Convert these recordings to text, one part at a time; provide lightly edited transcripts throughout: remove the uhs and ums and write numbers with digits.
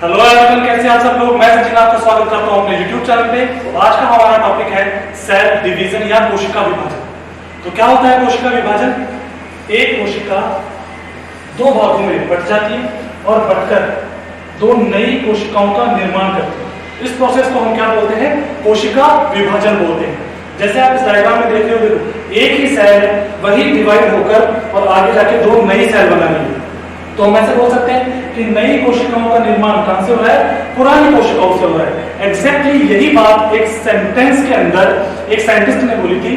Hello everyone, कैसे हैं आप सब लोग। मैं सचिन आपका स्वागत करता हूं अपने YouTube चैनल पे। तो आज का हमारा टॉपिक है सेल डिवीजन या कोशिका विभाजन। तो क्या होता है कोशिका विभाजन? एक कोशिका दो भागों में बट जाती है और बटकर दो नई कोशिकाओं का निर्माण करती है। इस प्रोसेस को हम क्या बोलते हैं? कोशिका विभाजन बोलते हैं। जैसे आप इस डायग्राम में देख रहे हो, देखो एक ही सेल है, वही डिवाइड होकर और आगे जाके दो नई सेल बनानी है। तो हम ऐसे बोल सकते हैं कि नई कोशिकाओं का निर्माण कहां से हो रहा है? पुरानी कोशिकाओं से हो रहा है। एग्जैक्टली यही बात एक सेंटेंस के अंदर एक साइंटिस्ट ने बोली थी,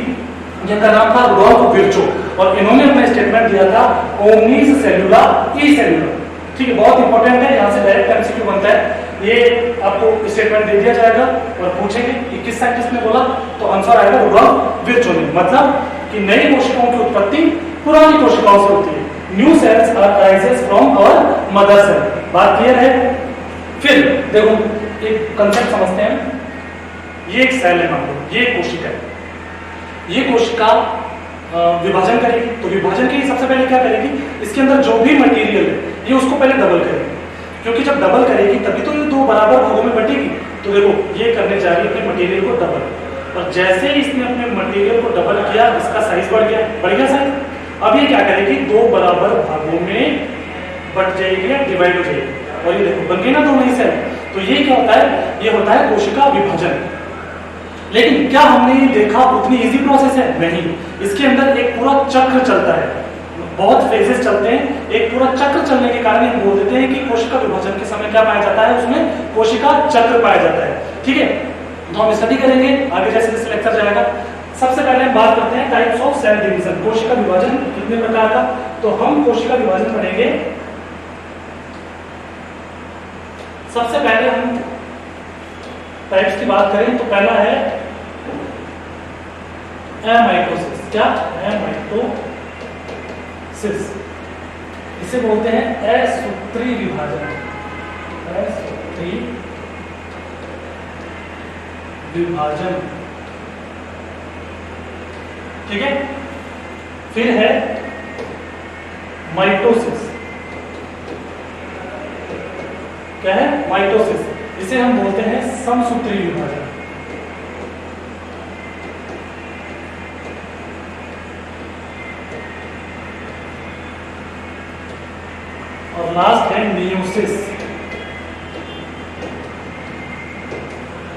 जिनका नाम था रुडोल्फ विर्चो, और इन्होंने अपना स्टेटमेंट दिया था ओमनीस सेलुला ई सेलुला। ठीक है, बहुत इंपॉर्टेंट है, यहाँ से डायरेक्ट एमसीक्यू बनता है। ये आपको स्टेटमेंट दे दिया जाएगा और पूछेंगे कि किस साइंटिस्ट ने बोला, तो आंसर आएगा रुडोल्फ विर्चो ने। मतलब कि नई कोशिकाओं की उत्पत्ति पुरानी कोशिकाओं से होती है। New cells are arises from our mother cell. बात क्लियर है? फिर देखो एक कंसेप्ट समझते हैं। ये एक सेल है, मान लो ये कोशिका है। ये कोशिका विभाजन करेगी, तो विभाजन के सबसे पहले क्या करेगी? इसके अंदर जो भी मटेरियल है ये उसको पहले डबल करेगी, क्योंकि जब डबल करेगी तभी तो ये दो बराबर भागों में बटेगी। तो देखो ये करने जा रही है अपने मटेरियल को डबल, और जैसे ही इसने अपने मटेरियल को डबल किया, इसका साइज बढ़ गया साइज। अब ये क्या करेगी? दो बराबर भागों में बट जाएगी या डिवाइड हो जाएगी, और ये देखो बन गई ना दो नई सेल। तो ये क्या होता है? ये होता है कोशिका विभाजन। लेकिन क्या हमने ये देखा उतनी इजी प्रोसेस है? नहीं। इसके अंदर एक पूरा चक्र चलता है, बहुत फेजेस चलते हैं। एक पूरा चक्र चलने के कारण हम बोल देते हैं कि कोशिका विभाजन के समय क्या पाया जाता है? उसमें कोशिका चक्र पाया जाता है। ठीक है, तो हम स्टडी करेंगे आगे जैसे जैसे लेक्चर जाएगा। सबसे पहले हम बात करते हैं टाइप्स ऑफ सेल डिवीजन। कोशिका विभाजन कितने प्रकार का? तो हम कोशिका विभाजन पढ़ेंगे। सबसे पहले हम टाइप्स की बात करें तो पहला है एमाइटोसिस। क्या? एमाइटोसिस। इसे बोलते हैं असूत्री विभाजन। असूत्री विभाजन, ठीक है। फिर है माइटोसिस। क्या है? माइटोसिस। इसे हम बोलते हैं समसूत्री विभाजन। और लास्ट है मियोसिस।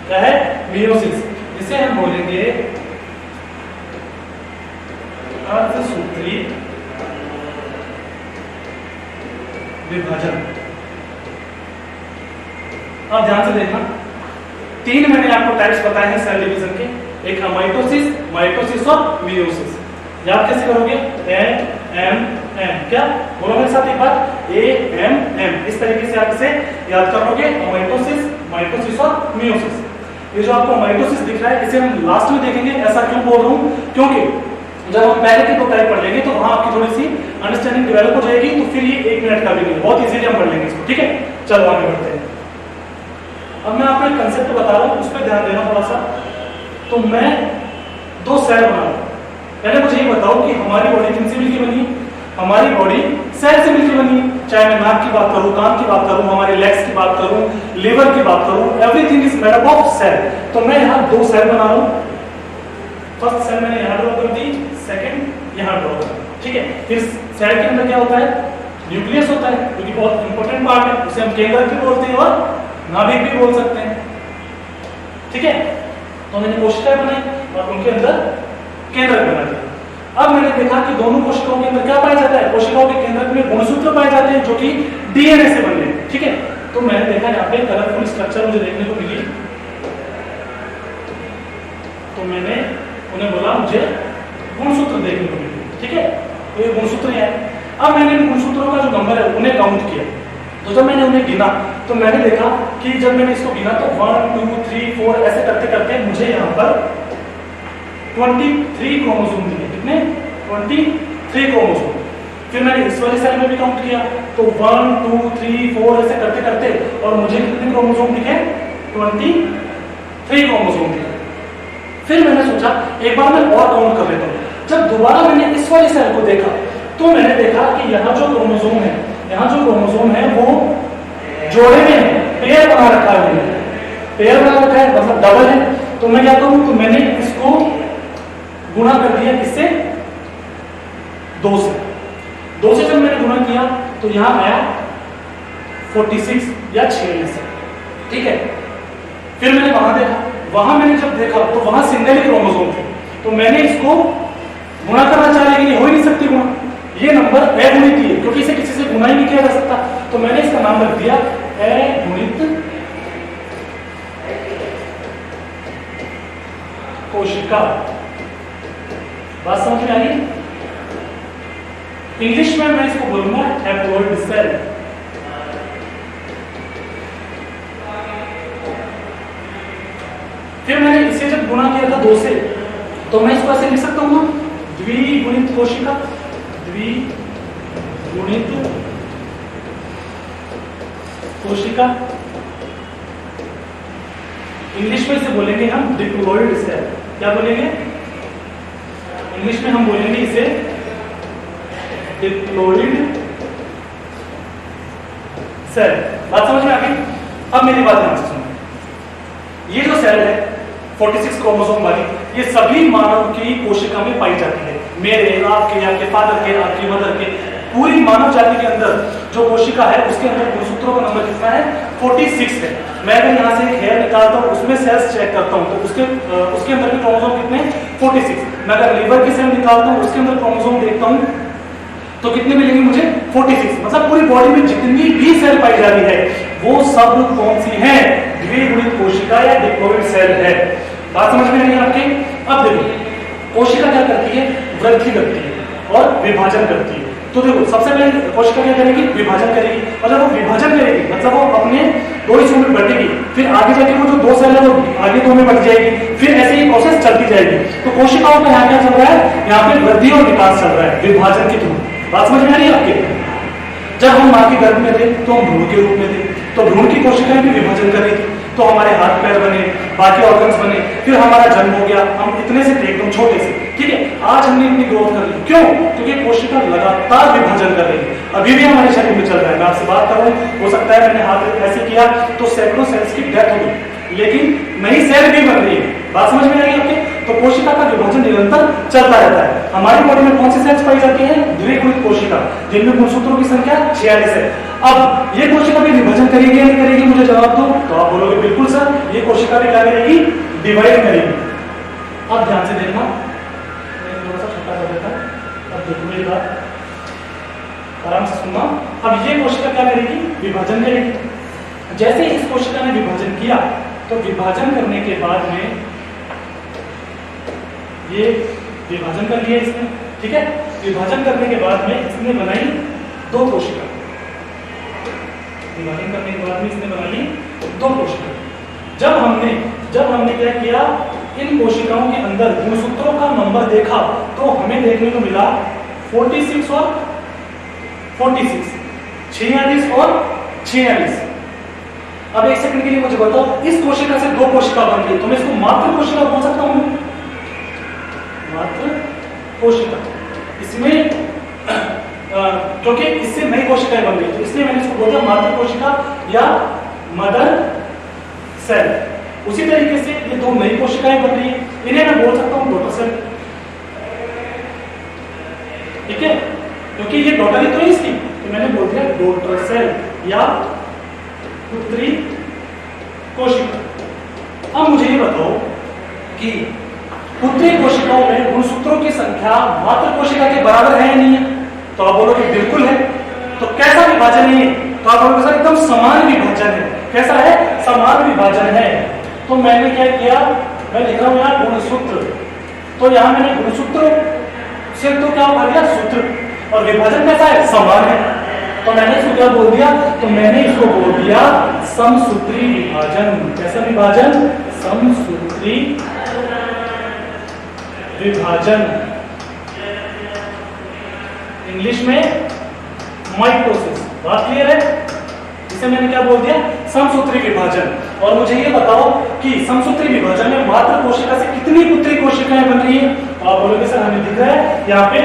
क्या है? मियोसिस। इसे हम बोलेंगे अर्धसूत्री विभाजन। अब ध्यान से देखना, तीन मैंने आपको टाइप्स बताए हैं सेल डिवीजन के। एक है माइटोसिस, माइटोसिस और मियोसिस। याद कैसे करोगे? एम क्या बोलो मेरे साथ एक बार? एम। इस तरीके से आप इसे याद कर लोगे। माइटोसिस, माइटोसिस और मियोसिस। ये जो आपको माइटोसिस दिख रहा है, इसे हम लास्ट में देखेंगे। ऐसा क्यों बोल रहा हूं? क्योंकि जब हम पहले की दो टाइप पढ़ लेंगे तो वहां आपकी थोड़ी सी अंडरस्टैंडिंग डेवलप हो जाएगी। तो फिर ये 1 मिनट का भी नहीं, बहुत इजीली हम पढ़ लेंगे इसको। ठीक है, चलो आगे बढ़ते हैं। अब मैं आपको एक कंसेप्ट बता रहा हूं, उस पर ध्यान देना थोड़ा सा। तो मैं दो सेल बना रहा हूं। पहले मुझे ये बताओ कि हमारी बॉडी किनसे मिलकर बनी? हमारी बॉडी सेल से मिलकर बनी। चाहे मैं नाक की बात करूं, कान की बात करूं, हमारे लेग्स की बात करूं, लिवर की बात करूं, everything is made up of cell. तो मैं यहाँ दो सेल बना रहा हूं। फर्स्ट सेल मैंने यहाँ ड्रॉ कर दी, सेकंड यहाँ ड्रॉ कर। ठीक है, फिर सेल के अंदर क्या होता है? न्यूक्लियस होता है, क्योंकि बहुत इंपॉर्टेंट पार्ट है। उसे हम केंद्रक भी बोलते हैं और नाभिक भी बोल सकते हैं। ठीक है, तो मैंने कोशिकाएं बनाई और उनके अंदर केंद्रक बना दिया। अब मैंने देखा कि दोनों कोशिकाओं के अंदर क्या पाया जाता है? कोशिकाओं के केंद्रक में गुणसूत्र पाए जाते हैं, जो कि डीएनए से बने हैं। ठीक है, तो मैंने देखा यहाँ पे कलरफुल स्ट्रक्चर मुझे देखने को मिली, तो मैंने उन्हें बोला मुझे गुणसूत्र देखने को मिले। ठीक है, तो ये गुणसूत्र है। अब मैंने इन गुणसूत्रों का जो नंबर है उन्हें काउंट किया। तो जब मैंने उन्हें गिना तो मैंने देखा कि जब मैंने इसको गिना तो 1 2 3 4 ऐसे करते करते मुझे यहाँ पर 23 क्रोमोसोम मिले। कितने? 23 क्रोमोसोम। फिर मैंने इस वाले सेल में भी काउंट किया तो 1 2 3 4 ऐसे करते करते और मुझे कितने क्रोमोसोम दिखे? 23 क्रोमोसोम दिखे। फिर मैंने सोचा एक बार मैं और काउंट कर लेता हूँ। जब दोबारा मैंने इस वाली सेल को देखा तो मैंने देखा कि यहाँ जो क्रोमोसोम है वो जोड़े में है, पेयर बना रखा है, मैंने पेयर बना रखा है मतलब डबल है। तो मैं क्या करूं, तो मैंने इसको गुणा कर दिया किससे, 2 से। 2 से जब मैंने गुणा किया तो यहां आया 46 या 46, ठीक है। फिर मैंने वहां देखा, वहां मैंने जब देखा तो वहां सिंगल ही क्रोमोसोम थे, तो मैंने इसको गुणा करना चाह रही, हो ही नहीं सकती गुणा, ये नंबर अगुणित ही है क्योंकि इसे किसी से गुणा ही नहीं किया जा सकता। तो मैंने इसका नाम रख दिया अगुणित कोशिका। बात समझ में आई? इंग्लिश में मैं इसको बोलूंगा हैप्लॉइड सेल। फिर मैंने इसे जब गुणा किया था 2 से, तो मैं इसको ऐसे लिख सकता हूं द्विगुणित कोशिका, द्विगुणित कोशिका। इंग्लिश में इसे बोलेंगे हम डिप्लॉइड सेल। क्या बोलेंगे इंग्लिश में? हम बोलेंगे इसे डिप्लॉइड सेल। बात समझ में आ गई? अब मेरी बात ध्यान से सुनो। ये जो सेल है 46 क्रोमोसोम वाली, ये सभी मानव की कोशिका में पाई जाती है। मेरे, आपके, आपके फादर के, आपकी मदर के, पूरी मानव जाति के अंदर जो कोशिका है उसके अंदर गुणसूत्रों का नंबर कितना है? 46 है। मैं अगर यहाँ से एक हेयर निकालता हूँ, उसमें सेल्स चेक करता हूँ तो उसके अंदर के क्रोमोसोम कितने? 46। मैं अगर लिवर की सेल निकालता हूँ, उसके अंदर क्रोमोसोम देखता हूँ तो कितने मिलेंगे मुझे? 46। मतलब पूरी बॉडी में जितनी भी सेल पाई जा रही है वो सब कौन सी है? द्विगुणित कोशिका या डिप्लॉइड सेल है। बात समझ में आई आपके? अब देखो कोशिका क्या करती है? वृद्धि करती है और विभाजन करती है। तो देखो सबसे पहले कोशिका क्या करेगी? विभाजन करेगी, और जब वो विभाजन करेगी मतलब वो अपने 2 हिस्सों में बटेगी, फिर आगे जाके वो जो 2 सेल है वो आगे 2 में बट जाएगी, फिर ऐसे ही प्रोसेस चलती जाएगी। तो कोशिकाओं का यहाँ क्या चल रहा है? यहाँ पे वृद्धि और विकास चल रहा है विभाजन के थ्रू। बात समझ में आ रही है आपके? जब हम मां के गर्भ में थे तो हम भ्रूण के रूप में थे, तो भ्रूण की कोशिकाएं भी विभाजन कर रही थी, तो हमारे हाथ पैर बने, बाकी ऑर्गन्स बने, फिर हमारा जन्म हो गया, हम इतने से थे एकदम छोटे से, ठीक है। आज हमने इतनी ग्रोथ कर ली, क्यों? क्योंकि कोशिका लगातार विभाजन कर रही है। अभी भी हमारे शरीर में चल रहा है। मैं आपसे बात कर रहा हूँ, हो सकता है मैंने हाथ ऐसे किया तो सैकड़ों सेल्स की डेथ हो गई, लेकिन नई सेल भी बन रही है। बात समझ में आई आपके? तो कोशिका का विभाजन निरंतर चलता रहता है। हमारी बॉडी में कौन सी सेल्स पाई जाती है? द्विगुणित कोशिका, जिनमें गुणसूत्रों की संख्या 46 है। अब ये कोशिका भी विभाजन करेगी या नहीं करेगी? मुझे जवाब दो। तो आप बोलोगे बिल्कुल सर, ये कोशिका भी क्या करेगी? डिवाइड करेगी। अब ध्यान से देखना, मैं थोड़ा सा छोटा कर देता हूं। अब देखो मेरी बात, आराम से सुनना। अब ये कोशिका क्या करेगी? विभाजन करेगी। जैसे इस कोशिका ने विभाजन किया तो विभाजन करने के बाद में ये विभाजन कर लिया इसने, ठीक है। विभाजन करने के बाद में इसने बनाई 2 कोशिका। विभाजन करने के बाद में इसने बनाई 2 कोशिका। जब हमने क्या किया, इन कोशिकाओं के अंदर गुणसूत्रों का नंबर देखा तो हमें देखने को मिला 46 और 46, 46 और 46। अब एक सेकंड के लिए मुझे बताओ, इस कोशिका से 2 कोशिका बन गई तो मैं इसको मात्र कोशिका बोल सकता हूं? मात्र कोशिका। इसमें क्योंकि इससे नई कोशिकाएं बन गई तो इसलिए मैंने इसको बोल दिया मात्र कोशिका या मदर सेल। उसी तरीके से ये 2 नई कोशिकाएं बन रही है, इन्हें मैं बोल सकता हूं डॉटर सेल, ठीक है, क्योंकि ये डॉटर ही तो है इसकी, तो मैंने बोल दिया डॉटर सेल या पुत्री कोशिका। अब मुझे ये बताओ कि पुत्री कोशिकाओं में गुणसूत्रों की संख्या मात्र कोशिका के बराबर है या नहीं है? तो आप बोलोगे बिल्कुल है। तो कैसा विभाजन है? तो आप बोलोगे सर एकदम समान विभाजन है। कैसा है? समान विभाजन है। तो मैंने क्या किया, मैं लिख रहा हूं यहाँ गुणसूत्र, तो यहाँ मैंने गुणसूत्र से तो क्या उठा दिया? सूत्र। और विभाजन कैसा है? समान है। तो मैंने इसको क्या बोल दिया? तो मैंने इसको बोल दिया समसूत्री विभाजन। कैसा विभाजन? समसूत्री विभाजन। इंग्लिश में माइटोसिस। बात क्लियर है? इसे मैंने क्या बोल दिया? समसूत्री विभाजन। और मुझे ये बताओ कि समसूत्री विभाजन में मात्र कोशिका से कितनी पुत्री कोशिकाएं बन रही है? तो आप बोलोगे सर हमें दिख रहा है यहाँ पे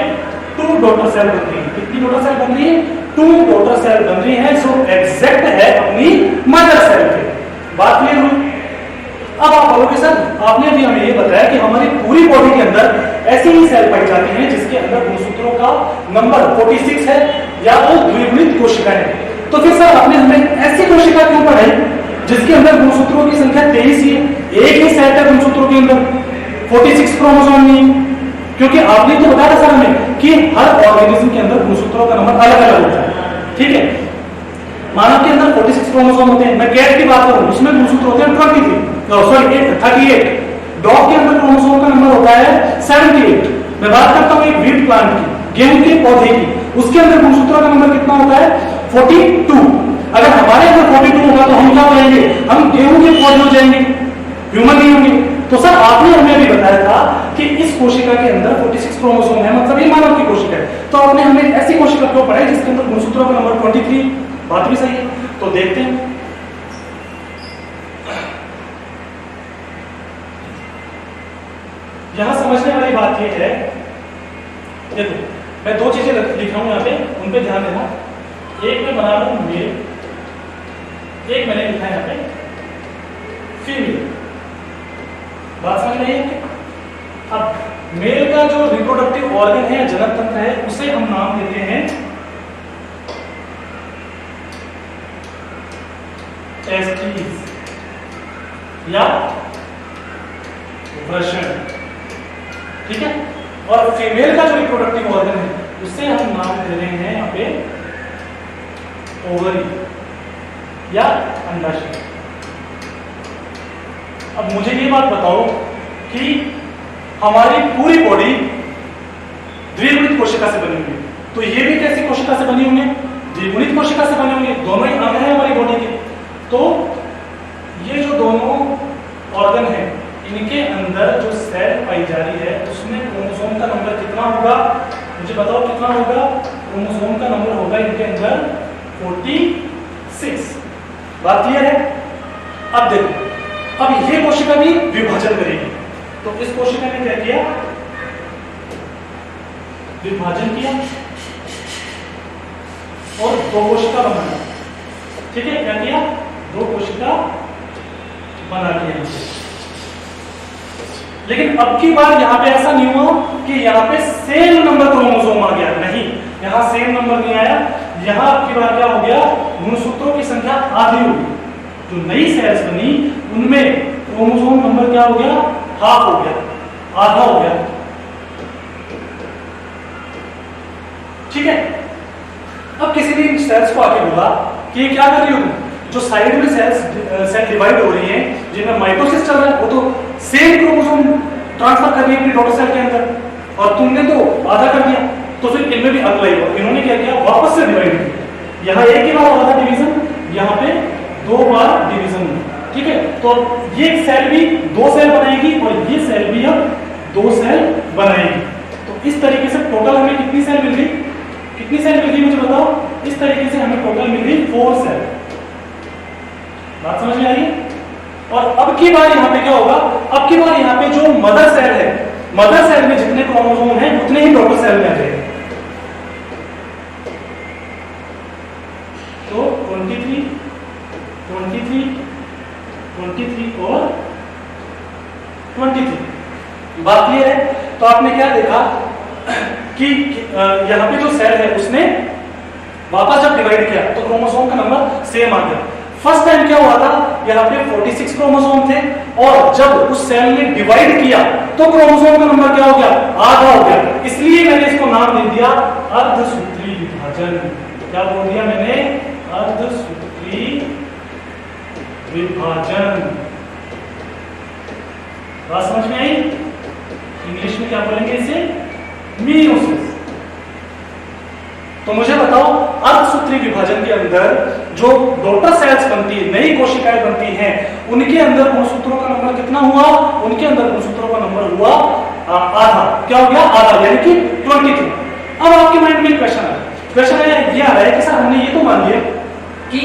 2 डॉटर सेल बन रही है। कितनी डॉटर सेल बन रही है? 2 डॉटर सेल बन रही हैं जो एग्जैक्ट है अपनी मदर सेल के। बात क्लियर हुई? अब आप बोलोगे सर आपने अभी हमें ये बताया कि हमारी पूरी बॉडी के अंदर ऐसी ही सेल पाई जाती हैं जिसके अंदर गुणसूत्रों का नंबर 46 है या वो द्विगुणित कोशिकाएं हैं। तो फिर सर आपने हमें ऐसी कोशिका क्यों पढ़ाई जिसके अंदर गुणसूत्रों की संख्या 23 ही है, एक ही सेट है गुणसूत्रों के अंदर, 46 क्रोमोसोम नहीं? क्योंकि आपने तो बताया सर हमें कि हर ऑर्गेनिज्म के अंदर गुणसूत्रों का नंबर अलग अलग होता है, ठीक है। मानव के अंदर 46 क्रोमोसोम होते हैं, मैं कैट की बात करूं उसमें गुणसूत्र होते हैं 38। डॉग के अंदर क्रोमोसोम का नंबर होता है 78। मैं बात करता हूं एक व्हीट प्लांट की, गेहूं के पौधे की, उसके अंदर गुणसूत्रों का नंबर कितना होता है 42। अगर हमारे अंदर 42 होगा तो हम क्या हो जाएंगे, हम गेहूं के पौधे हो जाएंगे, ह्यूमन नहीं होंगे। तो सर आपने हमें अभी बताया था कि इस कोशिका के अंदर 46 क्रोमोसोम है, मतलब ये मानव की कोशिका है। तो आपने हमें ऐसी कोशिका क्यों पढ़ाई जिसके अंदर गुणसूत्रों का नंबर 23? बात भी सही है। तो देखते हैं, यहां समझने वाली बात यह है, देखो मैं दो चीजें लिख रहा हूं यहां पे, उन पे ध्यान देना। एक मैं बना रहा हूं मेल, एक मैंने लिखा है यहां पे फीमेल। बात समझ में आई है? अब मेल का जो रिप्रोडक्टिव ऑर्गन है, जनक तंत्र है, उसे हम नाम देते हैं टेस्टिस या वृषण, ठीक है। और फीमेल का जो रिप्रोडक्टिव ऑर्गन है उसे हम नाम दे रहे हैं यहाँ पे ओवरी या अंडाशय। अब मुझे ये बात बताओ कि हमारी पूरी बॉडी द्विगुणित कोशिका से बनी हुई है, तो ये भी कैसी कोशिका से बनी हुई है? द्विगुणित कोशिका से बनी हुई है। दोनों ही अंग हैं हमारी बॉडी के। तो ये जो दोनों ऑर्गन है, इनके अंदर जो सेल पाई जा रही है उसमें क्रोमोसोम का नंबर कितना होगा? मुझे बताओ कितना होगा? क्रोमोसोम का नंबर होगा इनके अंदर 46। बात क्लियर है? अब देखो, अब ये कोशिका भी विभाजन करेगी, तो इस कोशिका ने क्या किया? विभाजन किया और दो कोशिका बनाया, ठीक है। क्या किया? दो कोशिका बना दिया। लेकिन अब की बार यहां पे ऐसा नहीं हुआ कि यहां पे सेम नंबर क्रोमोसोम आ गया, नहीं, यहां सेम नंबर नहीं आया। यहां अब की बार क्या हो गया? गुणसूत्रों की संख्या आधी हो गई। जो नई सेल्स बनी उनमें क्रोमोसोम नंबर क्या हो गया? हाफ हो गया, आधा हो गया, ठीक है। अब किसी ने सेल्स को आके बोला कि ये क्या कर रही हो, जो साइड में सेल डिवाइड हो रही हैं जिनमें माइटोसिस चल रहा है, वो तो सेम क्रोमोसोम ट्रांसफर कर रही है अपनी डॉटर सेल के अंदर, और तुमने तो आधा कर दिया, तो फिर इनमें भी अगला ही हुआ। इन्होंने क्या किया? वापस से डिवाइड किया। यहाँ एक ही बार हो रहा था डिवीजन, यहाँ पे 2 बार डिवीजन, ठीक है। तो ये सेल भी 2 सेल बनाएगी और ये सेल भी अब 2 सेल बनाएगी। तो इस तरीके से टोटल हमें कितनी सेल मिल गई? कितनी सेल मिल गई मुझे बताओ? इस तरीके से हमें टोटल मिल गई 4 सेल। बात समझ में आई? और अब की बार यहाँ पे क्या होगा? अब की बार यहाँ पे जो मदर सेल है, मदर सेल में जितने क्रोमोसोम हैं उतने ही डॉटर सेल में आ जाएंगे। तो 23, 23, 23 और 23। बात क्लियर है? तो आपने क्या देखा कि यहाँ पे जो सेल है उसने वापस जब डिवाइड किया तो क्रोमोसोम का नंबर सेम आ गया। फर्स्ट टाइम क्या हुआ था? यहाँ पे 46 क्रोमोसोम थे और जब उस सेल ने डिवाइड किया तो क्रोमोसोम का नंबर क्या हो गया? आधा हो गया। इसलिए मैंने इसको नाम दे दिया अर्धसूत्री विभाजन। क्या बोल दिया मैंने? अर्धसूत्री विभाजन। बात समझ में आई? इंग्लिश में क्या बोलेंगे इसे? मेयोसिस। तो मुझे बताओ, अर्धसूत्री विभाजन के अंदर जो डॉटर सेल्स बनती है, नई कोशिकाएं बनती हैं, उनके अंदर गुणसूत्रों का नंबर कितना हुआ? उनके अंदर गुणसूत्रों का नंबर हुआ आधा। क्या हो गया? आधा, यानी कि 23। अब आपके माइंड में क्वेश्चन है, ये आ रहा है कि सर हमने ये तो मान लिया कि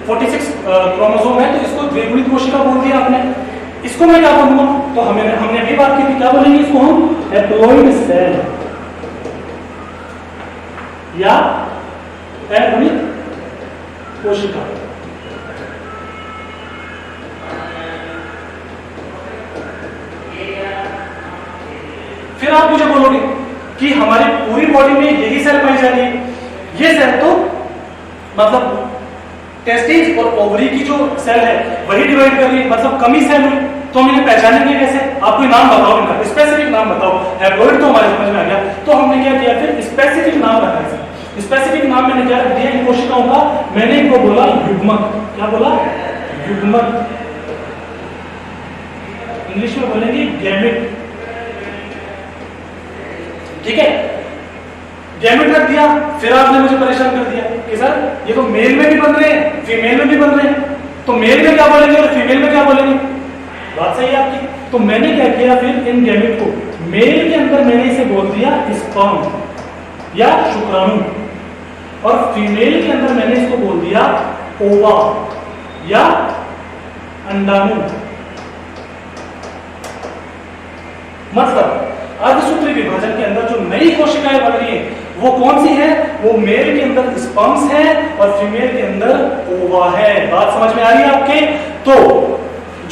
46 क्रोमोसोम है, तो इसको द्विगुणित कोशिका बोल दिया आपने, इसको मैं क्या बोलूंगा? तो हमने अभी बात की थी, क्या बोलेंगे इसको हम? हैप्लॉइड सेल या n गुणित कोशिका। फिर आप मुझे बोलोगे कि हमारी पूरी बॉडी में यही सेल पाई जा रही है, ये सेल तो मतलब टेस्टिस और ओवरी की जो सेल है वही डिवाइड कर रही है, मतलब कमी सेल हुई, तो हम इन्हें पहचानेंगे कैसे? आप कोई नाम बताओ इनका, स्पेसिफिक नाम बताओ। हैप्लॉइड तो हमारे समझ में आ गया, तो हमने क्या किया फिर स्पेसिफिक नाम रखा है। स्पेसिफिक नाम मैंने क्या रख दिया इन कोशिकाओं का? मैंने इनको बोला युग्मक। क्या बोला? युग्मक। इंग्लिश में बोलेंगे गैमेट, ठीक है? गैमेट रख दिया। फिर आपने मुझे परेशान कर दिया कि सर ये तो मेल में भी बन रहे हैं, फीमेल में भी बन रहे हैं, तो मेल में क्या बोलेंगे और फीमेल में क्या बोलेंगे? बात सही है आपकी। तो मैंने क्या किया फिर इन गैमेट को, मेल के अंदर मैंने इसे बोल दिया स्पर्म या शुक्राणु, और फीमेल के अंदर मैंने इसको बोल दिया ओवा या अंडाणु। मतलब अर्धसूत्री विभाजन के अंदर जो नई कोशिकाएं बन रही हैं वो कौन सी है? वो मेल के अंदर स्पर्म्स है और फीमेल के अंदर ओवा है। बात समझ में आ रही है आपके? तो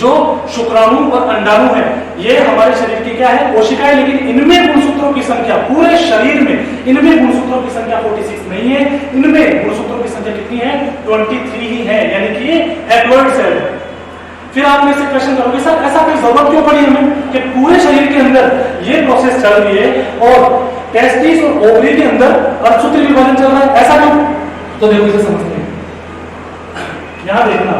जो शुक्राणु और अंडाणु है ये हमारे शरीर की क्या है? कोशिकाएं, लेकिन इनमें गुणसूत्रों की संख्या पूरे शरीर में इनमें गुणसूत्रों की संख्या 46 नहीं है, इनमें गुणसूत्रों की संख्या कितनी है? 23 ही है, यानी कि ये हैप्लॉइड सेल है। फिर आप मेरे से क्वेश्चन करोगे सर ऐसा कोई जरूरत क्यों पड़ी हमें कि पूरे शरीर के अंदर ये प्रोसेस चल रही है और टेस्टिस और ओवरी के अंदर अर्धसूत्री विभाजन चल रहा है, ऐसा क्यों? तो देखो इसे समझते हैं। यहां देखना,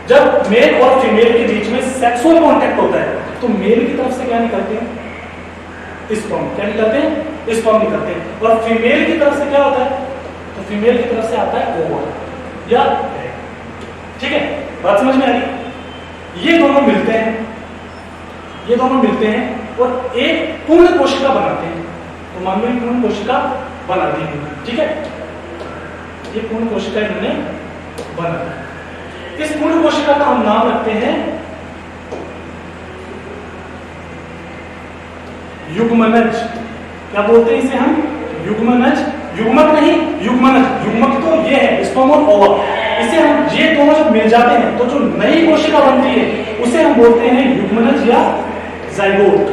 जब मेल और फीमेल के बीच में सेक्सुअल कांटेक्ट होता है तो मेल की तरफ से क्या निकलते हैं? स्पर्म। क्या निकलते हैं? स्पर्म निकलते हैं। और फीमेल की तरफ से क्या होता है? तो फीमेल की तरफ से आता है ओवम या एग। ठीक है, बात समझ में आ रही? ये दोनों मिलते हैं, ये दोनों मिलते हैं और एक पूर्ण कोशिका बनाते हैं। तो मान लो पूर्ण कोशिका बना दी, ठीक है? ये पूर्ण कोशिका इन्होंने बना दी। इस पूर्ण कोशिका का हम नाम रखते हैं युग्मनज। क्या बोलते हैं इसे हम? युग्मनज। युग्मक नहीं, युग्मनज। युग्मक तो ये है स्पर्म और ओवा, इसे हम ये दोनों जब मिल जाते हैं तो जो नई कोशिका बनती है उसे हम बोलते हैं युग्मनज या जाइगोट।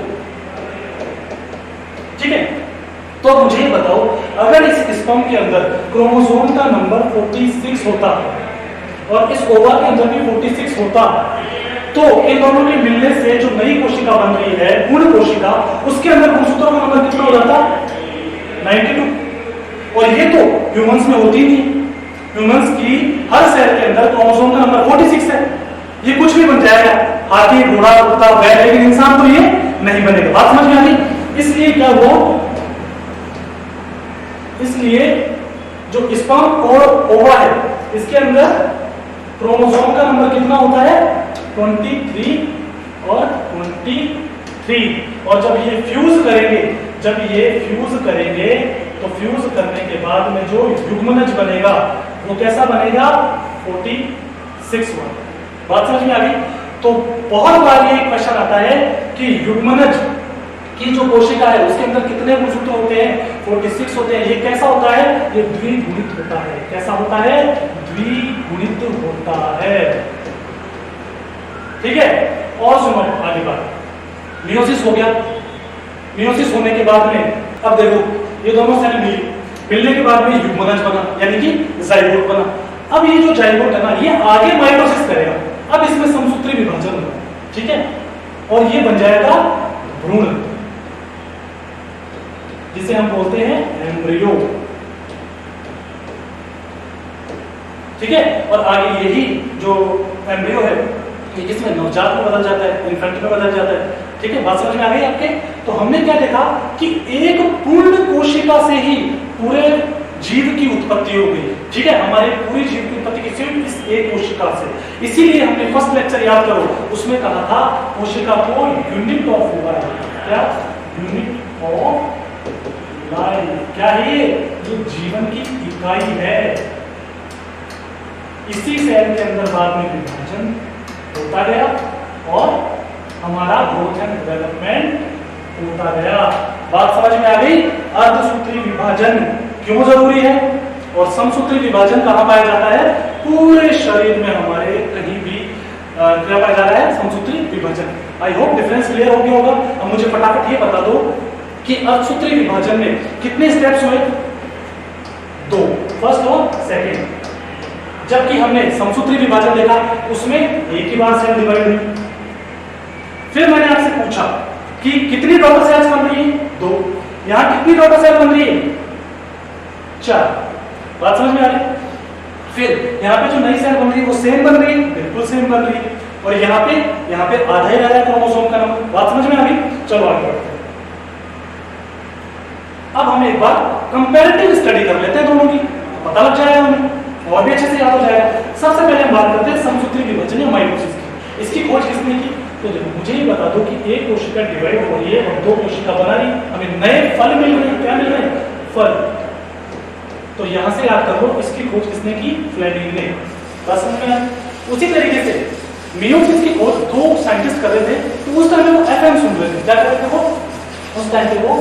ठीक है, तो मुझे बताओ अगर इस स्पर्म के अंदर क्रोमोसोम का नंबर 46 होता और इस ओवा के अंदर भी 46 होता तो इन दोनों के मिलने से जो नई कोशिका बन रही है पूर्ण कोशिका, उसके अंदर गुणसूत्रों का नंबर कितना हो जाता? 92। और ये तो ह्यूमंस में होती नहीं। ह्यूमंस की हर सेल के अंदर क्रोमोसोम का नंबर 46 है। ये कुछ भी बन जाएगा, हाथी, घोड़ा, कुत्ता, बैल, लेकिन इंसान तो ये नहीं बनेगा। बात समझ में आ गई? इसलिए क्या हुआ? इसलिए जो स्पर्म और ओवा है इसके अंदर क्रोमोसोम का नंबर कितना होता है? 23 और 23। और जब ये फ्यूज करेंगे तो फ्यूज करने के बाद में जो युग्मनज बनेगा वो कैसा बनेगा? 46 वाला। बात समझ में आ गई? तो बहुत बार ये क्वेश्चन आता है कि युग्मनज की जो कोशिका है उसके अंदर कितने गुणसूत्र होते हैं? 46 होते हैं। ये कैसा होता है? ये द्विगुणित होता है। कैसा होता है? द्विगुणित होता है। ठीक है, और सुनो आगे बात। मियोसिस हो गया। मियोसिस होने के बाद में अब देखो ये दोनों सेल मिलने के बाद में युग्मनज बना, यानी कि जाइगोट बना। अब ये जो जाइगोट है ना ये आगे माइटोसिस करेगा। अब इसमें समसूत्री विभाजन होगा, ठीक है, और ये बन जाएगा भ्रूण, जिसे हम बोलते हैं एम्ब्रियो। ठीक है, और आगे यही जो एम्ब्रियो है ये किसमें? नवजात में बदल जाता है, इन्फेंट में बदल जाता है। ठीक है, बात समझ में आ गई आपके? तो हमने क्या देखा कि एक पूर्ण कोशिका से ही पूरे जीव की उत्पत्ति हो गई। ठीक है, हमारे पूरी जीव की उत्पत्ति किसी इस एक कोशिका से। इसीलिए हमने फर्स्ट लेक्चर याद करो, उसमें कहा था कोशिका को यूनिट ऑफ लाइफ। क्या? Unit of life. क्या है ये? जो जीवन की इकाई है। इसी सेल के अंदर बाद में विभाजन होता गया और हमारा ग्रोथ एंड डेवलपमेंट होता गया। बात समझ में आ गई? अर्धसूत्री विभाजन क्यों जरूरी है? और समसूत्री विभाजन कहाँ पाया जाता है? पूरे शरीर में हमारे कहीं भी क्या पाया जा रहा है? समसूत्री विभाजन। आई होप डिफरेंस क्लियर हो गया होगा। अब मुझे फटाफट ये बता दो कि अर्धसूत्री विभाजन में कितने स्टेप्स हुए? 2, फर्स्ट और सेकेंड। जबकि हमने समसूत्री विभाजन देखा उसमें एक ही बार सेल डिवाइड हुई। फिर मैंने आपसे पूछा कि कितनी डॉटर सेल्स बन रही है? 2। यहां कितनी डॉटर सेल बन रही है? 4। बात समझ में आ रही? फिर यहाँ पे जो नई सेल बन रही है वो सेम बन रही है, बिल्कुल सेम बन रही है। और यहाँ पे आधा ही रह रहा है क्रोमोसोम का नंबर। बात समझ में आ गई? चलो आगे बढ़ते हैं। अब हम एक बार कंपैरेटिव स्टडी कर लेते हैं दोनों की, पता लग जाएगा हमें और भी अच्छे से याद हो जाएगा। सबसे पहले हम बात करते हैं समसूत्री विभाजन या माइटोसिस की। इसकी खोज किसने की? तो मुझे ये बता दो कि एक कोशिका डिवाइड हो रही है और 2 कोशिका बना रही, हमें नए फल मिल रहे हैं। क्या मिल रहे हैं? फल। तो यहां से याद कर लो इसकी खोज किसने की? फ्लेमिंग ने। बस समझ में? उसी तरीके से मियोसिस की खोज 2 साइंटिस्ट कर रहे थे, तो उस टाइम वो एफएम सुन रहे थे। क्या कर रहे थे वो? उस टाइम पे वो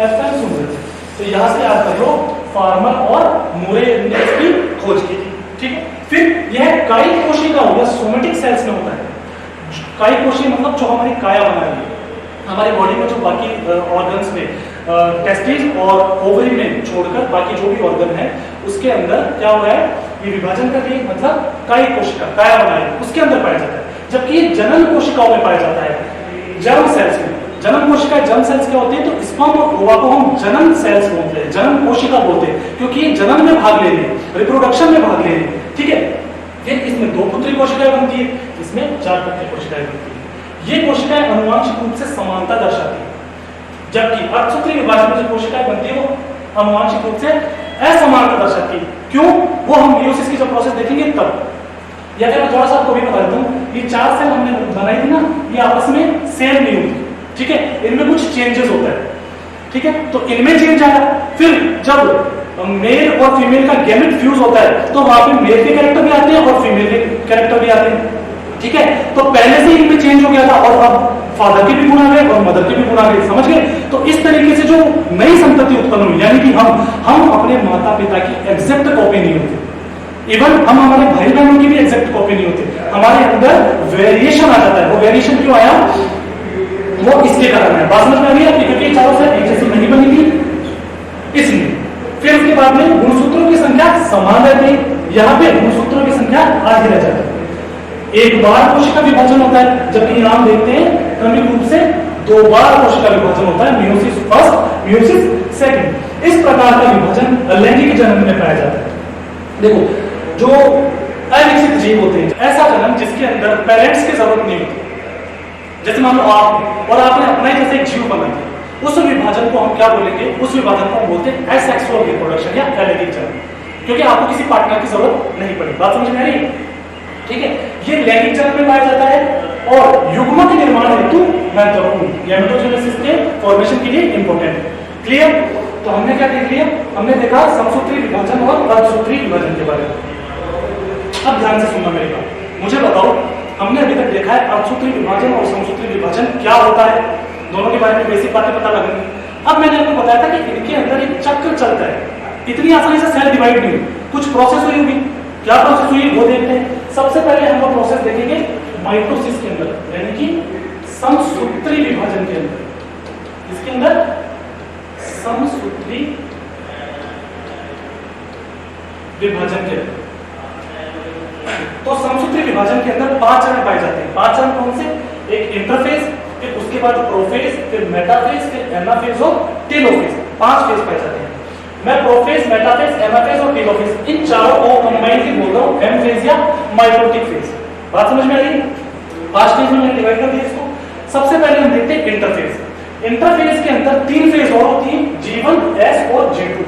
एफएम सुन रहे थे। तो यहां से याद कर लो फार्मर और मुरे ने इसकी खोज की थी। ठीक है। फिर यह कायिक कोशिका हो या सोमेटिक सेल्स में होता है। कायिक कोशिका मतलब जो हमारी काया बना रही है, हमारी बॉडी में जो बाकी ऑर्गन्स में टेस्टिस और ओवरी में छोड़कर बाकी जो भी ऑर्गन है उसके अंदर क्या हो रहा है? ये विभाजन कर रही है, मतलब कायिक कोशिका काया बना रही है, उसके अंदर पाया जाता है। जबकि ये जनन कोशिकाओं में पाया जाता है, जर्म सेल्स में। जनन कोशिका जर्म सेल्स क्या होती है? तो स्पर्म और ओवा को हम जनन सेल्स बोलते हैं, जनन कोशिका बोलते हैं, क्योंकि ये जनन में भाग ले रही है, रिप्रोडक्शन में भाग ले रही है। ठीक है। फिर इसमें 2 पुत्री कोशिकाएं बनती है, इसमें 4 पुत्री कोशिकाएं बनती है। ये कोशिकाएं अनुवांशिक रूप से समानता दर्शाती है, जबकि अर्धसूत्री विभाजन में जो कोशिकाएं बनती है वो अनुवांशिक रूप से असमानता दर्शाती है। क्यों? वो हम मियोसिस की जब प्रोसेस देखेंगे तब। या फिर मैं थोड़ा सा आपको भी बता देता हूँ, ये 4 सेल हमने बनाई थी ना, ये आपस में सेम नहीं होती। ठीक है। इनमें कुछ चेंजेस होता है। ठीक है। तो इनमें चेंज आया। फिर जब मेल और फीमेल का गैमेट फ्यूज होता है तो वहां पे मेल के कैरेक्टर भी आते हैं और फीमेल के कैरेक्टर भी आते हैं। ठीक है। तो पहले से इनमें चेंज हो गया था और अब फादर के भी गुण आ गए और मदर के भी गुण आ गए। समझ गए? तो इस तरीके से जो नई संतति उत्पन्न हुई, यानी कि हम अपने माता पिता की एग्जैक्ट कॉपी नहीं होती। इवन हम हमारे भाई बहनों की भी एग्जैक्ट कॉपी नहीं होती। हमारे अंदर वेरिएशन आ जाता है। वो वेरिएशन क्यों आया? वो इसके कारण है। बात समझ में आ गई आपकी? क्योंकि चारों से एक जैसी नहीं बनी थी, इसलिए। फिर उसके बाद में गुणसूत्रों की संख्या समान रहती है, यहाँ पे गुणसूत्रों की संख्या आधी रह जाती है। एक बार कोशिका विभाजन होता है, जबकि यहां देखते हैं क्रमिक रूप से 2 बार कोशिका विभाजन होता है, मियोसिस फर्स्ट, मियोसिस सेकंड। इस प्रकार का विभाजन लैंगिक जन्म में पाया जाता है। देखो, जो अविकसित जीव होते हैं, ऐसा जन्म जिसके अंदर पेरेंट्स की जरूरत नहीं होती, जैसे मान लो आप और आपने अपना ही जैसे एक जीव बना दिया, उस विभाजन को हम क्या बोलेंगे? उस विभाजन को हम बोलते हैं एसेक्सुअल रिप्रोडक्शन या अलैंगिक जन्म, क्योंकि आपको किसी पार्टनर की जरूरत नहीं पड़ी। बात समझ में आ रही है? ठीक है। ये लैंगिक जन्म में पाया जाता है और युग्म के निर्माण हेतु महत्वपूर्ण, गैमेटोजेनेसिस के फॉर्मेशन के लिए इंपॉर्टेंट है। क्लियर? तो हमने क्या देख लिया? हमने देखा समसूत्री विभाजन और अर्धसूत्री विभाजन के बारे में। अब ध्यान से सुनना मेरी बात। मुझे बताओ, हमने अभी तक देखा है अर्धसूत्री विभाजन और समसूत्री विभाजन क्या होता है, दोनों के बारे में बेसिक बातें पता लगेंगी। अब मैंने आपको बताया था कि इनके अंदर एक चक्र चलता है, इतनी आसानी से सेल डिवाइड नहीं हुई, कुछ प्रोसेस हुई होगी। क्या प्रोसेस हुई वो देखते हैं। सबसे पहले हम वो प्रोसेस देखेंगे माइटोसिस के अंदर, यानी कि समसूत्री विभाजन के अंदर। इसके अंदर समसूत्री विभाजन के अंदर, तो समसूत्री विभाजन के अंदर 5 चरण पाए जाते हैं। 5 चरण कौन से? एक इंटरफेज, फिर उसके बाद प्रोफेज, फिर मेटाफेज, फिर एनाफेज और टेलोफेज। 5 फेज पाए जाते हैं। मैं प्रोफेज, मेटाफेज, एनाफेज और टेलोफेज इन चारों को कंबाइन ही बोल रहा हूं एम फेज या माइटोटिक फेज। बात समझ में आ रही? 5 फेज में मैंने डिवाइड कर दिया इसको। सबसे पहले हम देखते हैं इंटरफेज। इंटरफेज के अंदर 3 फेज और होती है, G1, S और G2।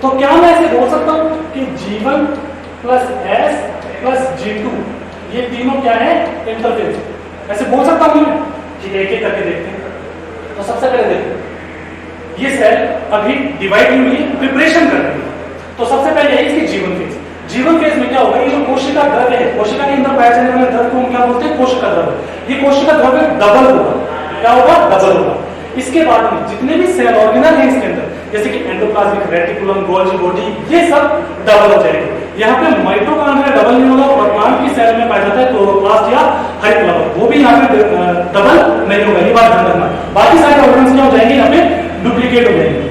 तो क्या मैं ऐसे बोल सकता हूं कि G1 plus S plus G2 ये तीनों क्या है? इंटरफेज। ऐसे बोल सकता हूं मैं? ठीक है, एक एक करके देखते हैं। तो सबसे पहले देखते हैं, ये सेल अभी डिवाइड हुई है, प्रिपरेशन कर रही है। तो सबसे पहले है इसकी जीवन फेज। जीवन फेज में क्या होगा? ये जो कोशिका द्रव्य है, कोशिका के अंदर पाए जाने वाले द्रव्य को हम क्या बोलते हैं? कोशिका द्रव्य। ये कोशिका द्रव्य डबल होगा। क्या होगा? डबल होगा। इसके बाद में जितने भी सेल ऑर्गेनल है इसके अंदर, जैसे कि एंडोप्लाज्मिक रेटिकुलम, गोल्गी बॉडी, ये सब डबल हो जाएंगे। यहाँ पे माइटोकॉन्ड्रिया डबल नहीं होगा और प्लांट की सेल में पाया जाता है क्लोरोप्लास्ट या हरितलवक, वो भी यहाँ पे डबल नहीं होगा, ये बात ध्यान रखना। बाकी सारे ऑर्गन्स क्या हो जाएंगे, यहाँ पे डुप्लीकेट हो जाएंगे,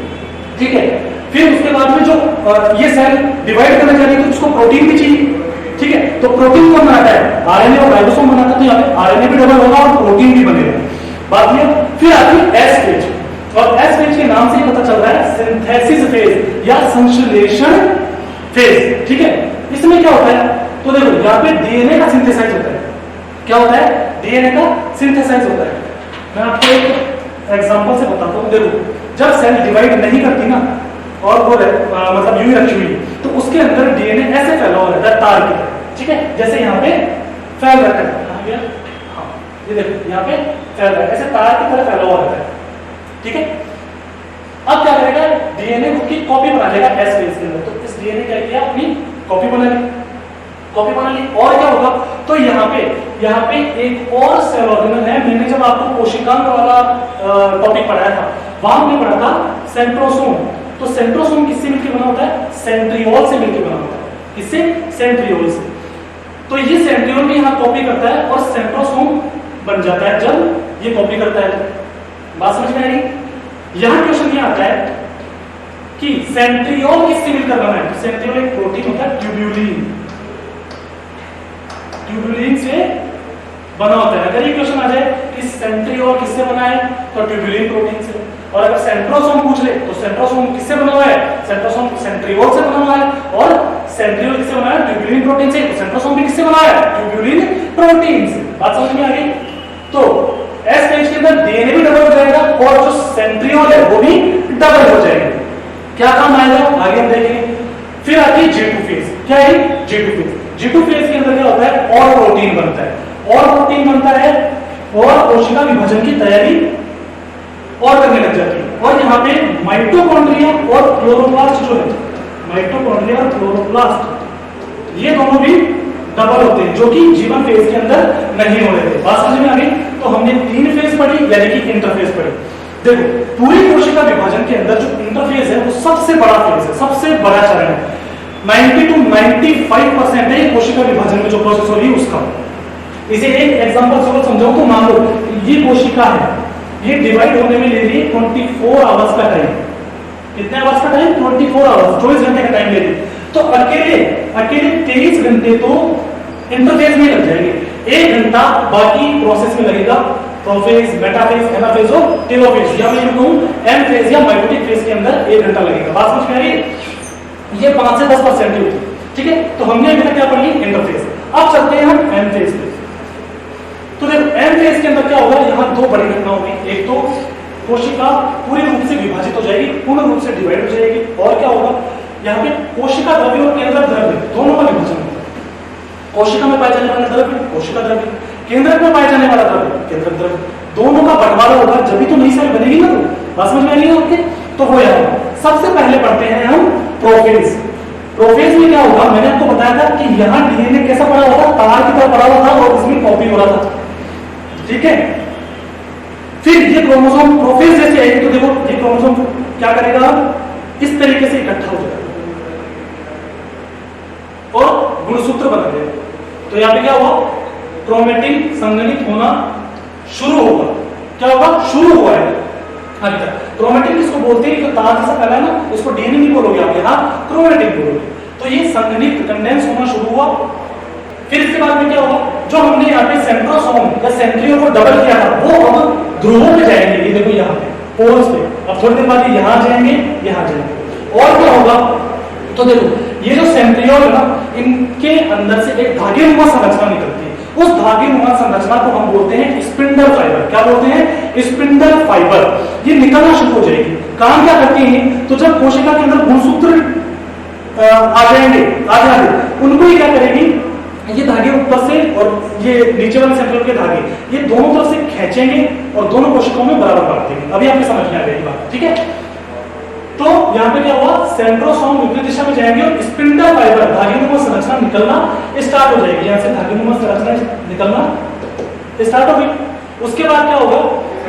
ठीक है। फिर उसके बाद में जो ये सेल डिवाइड करना चाहिए तो उसको प्रोटीन भी चाहिए, ठीक है। तो प्रोटीन कौन बनाता है, आरएनए और राइबोसोम बनाता है, तो यहाँ पे आरएनए भी डबल होगा और प्रोटीन भी बनेगा, बात ये। फिर आती है एस फेज, और एस फेज के नाम से ही पता चल रहा है सिंथेसिस फेज या संश्लेषण फेज, ठीक है। इसमें क्या होता है, तो देखो यहाँ पे डीएनए का सिंथेसाइज होता है। क्या होता है, डीएनए का सिंथेसाइज होता है। मैं आपको एक एग्जांपल से बताता हूँ। देखो जब सेल डिवाइड नहीं करती ना और वो मतलब यूं ही रखी हुई, तो उसके अंदर डीएनए ऐसे फैला हुआ रहता है तार की तरह, ठीक है। जैसे यहाँ पे फैल रखा है, हाँ ये देखो यहाँ पे फैल रहा है, ऐसे तार की तरह फैला हुआ रहता है, ठीक है। अब क्या करेगा, डीएनए खुद की कॉपी बना लेगा एस फेज के अंदर। तो इस डीएनए क्या किया, अपनी कॉपी बना ली, कॉपी बना ली। और क्या होगा, तो यहाँ पे एक और सेल ऑर्गेनल है। मैंने जब आपको कोशिकांग वाला टॉपिक पढ़ाया था, वहां पे पढ़ा था सेंट्रोसोम। तो सेंट्रोसोम किससे मिलकर बना होता है, सेंट्रियोल से मिलकर बना होता है। किससे, सेंट्रियोल से। तो ये सेंट्रियोल भी यहाँ कॉपी करता है और सेंट्रोसोम बन जाता है जब ये कॉपी करता है। बात समझ में आ रही। यहाँ क्वेश्चन ये आता है कि सेंट्रियोल किससे मिलकर बना है, तो सेंट्रियोल एक प्रोटीन होता है ट्यूब्यूलिन, ट्यूब्यूलिन से बना होता है। अगर ये क्वेश्चन आ जाए कि सेंट्रियोल किससे बना है, तो ट्यूब्यूलिन प्रोटीन से। और अगर सेंट्रोसोम पूछ ले तो सेंट्रोसोम किससे बना हुआ है, सेंट्रोसोम सेंट्रियोल से बना हुआ है। और सेंट्रियोल किससे बना है, ट्यूब्यूलिन प्रोटीन से। तो सेंट्रोसोम भी किससे बना है, ट्यूब्यूलिन प्रोटीन से। बात समझ में आ गई। तो एस फेज के अंदर डीएनए भी डबल हो जाएगा और जो सेंट्रियोल है वो भी डबल हो जाएगा। क्या काम आएगा, आगे हम देखेंगे। फिर आती है G2 फेज। क्या है G2 फेज, G2 फेज के अंदर क्या होता है, और प्रोटीन बनता है, और प्रोटीन बनता है और कोशिका विभाजन की तैयारी और करने लग जाती है। और यहाँ पे माइटोकॉन्ड्रिया और क्लोरोप्लास्ट जो है, माइटोकॉन्ड्रिया और क्लोरोप्लास्ट ये दोनों भी डबल होते हैं, जो कि जीवन फेज के अंदर नहीं हो रहे थे। बात समझ में आ गई। तो हमने 3 फेज पढ़ी, यानी कि इंटरफेज पढ़ी। देखो पूरी कोशिका विभाजन के अंदर जो इंटरफेज है वो सबसे बड़ा फेज है, सबसे बड़ा चरण है। 90 to 95% है कोशिका विभाजन में जो प्रोसेस हो रही है उसका। इसे एक एग्जांपल से समझाऊं तो मान लो ये कोशिका है, ये डिवाइड होने में ले रही है 24 आवर्स का टाइम। कितने आवर्स का टाइम, 24 आवर्स, 24 घंटे का टाइम ले रही। तो अकेले 23 घंटे तो इंटरफेज में लग जाएंगे, 1 घंटा बाकी प्रोसेस में लगेगा, प्रोफेज, मेटाफेज, एनाफेज और टेलोफेज, या मैं कहूं एम फेज या माइटोटिक फेज के अंदर 1 घंटा लगेगा। बात समझ में आ रही है। ये 5 से 10% होती है, ठीक है। तो हमने अभी तक क्या पढ़ ली, इंटरफेज। अब चलते हैं हम एम फेज पे। तो देखो एम फेज के अंदर क्या होगा, यहाँ 2 बड़ी घटना होगी। एक तो कोशिका पूरी रूप से विभाजित हो जाएगी, पूर्ण रूप से डिवाइड हो जाएगी। और क्या होगा, यहाँ पे कोशिका द्रव्य और केंद्रक द्रव्य दोनों का विभाजन होगा। कोशिका में पाए जाने वाला द्रव्य कोशिका द्रव्य, केंद्रक में पाए जाने वाला द्रव्य केंद्रक द्रव्य, दोनों का बंटवारा होगा, जब तो नई सेल बनेगी ना। तो बात समझ में आ रही है आपके। तो हो जाएगा। सबसे पहले पढ़ते हैं हम प्रोफेज। प्रोफेज में क्या होगा, मैंने आपको बताया था कि यहाँ डीएनए कैसा पड़ा हुआ था, तार की तरह पड़ा हुआ था और इसमें कॉपी हो रहा था, ठीक है। फिर ये क्रोमोसोम प्रोफेज जैसे आएगी तो देखो ये क्रोमोसोम क्या करेगा, इस तरीके से इकट्ठा हो जाएगा और गुणसूत्र बना देगा। तो यहाँ पे क्या हुआ, क्रोमेटिन संघनित होना शुरू होगा। क्या होगा, शुरू हुआ है अभी तक। क्रोमेटिन किसको बोलते हैं, जो तार जैसा फैला है ना, उसको डीएनए नहीं बोलोगे आप, यहाँ क्रोमेटिन बोलोगे। तो ये संघनित कंडेंस होना शुरू हुआ। फिर इसके बाद में क्या होगा, जो हमने यहाँ पे सेंट्रोसोम या सेंट्रियोल को डबल किया था वो अब ध्रुवों पे जाएंगे। ये देखो यहाँ पे पोल्स पे, अब थोड़ी देर बाद यहाँ जाएंगे, यहाँ जाएंगे। और क्या होगा, तो देखो ये जो सेंट्रियोल है ना, इनके अंदर से एक धागेनुमा संरचना निकलती है। उस धागेनुमा संरचना को हम बोलते हैं स्पिंडल फाइबर। क्या बोलते हैं, स्पिंडल फाइबर। ये निकलना शुरू हो जाएगी। काम क्या करती है, तो जब कोशिका के अंदर गुणसूत्र आ जाएंगे, उनको ही क्या करेगी, ये धागे ऊपर से और ये नीचे वाले सेंट्रियोल के धागे ये दोनों तरफ से खींचेंगे और दोनों कोशिकाओं में बराबर बांट देंगे। अभी आपको समझ में आ गई बात, ठीक है। तो यहाँ पे क्या हुआ, सेंट्रोसोम विपरीत दिशा में जाएंगे और स्पिंडल फाइबर धागेनुमा संरचना निकलना स्टार्ट हो जाएगी। यहाँ से धागेनुमा संरचना निकलना स्टार्ट हो गई। उसके बाद क्या होगा,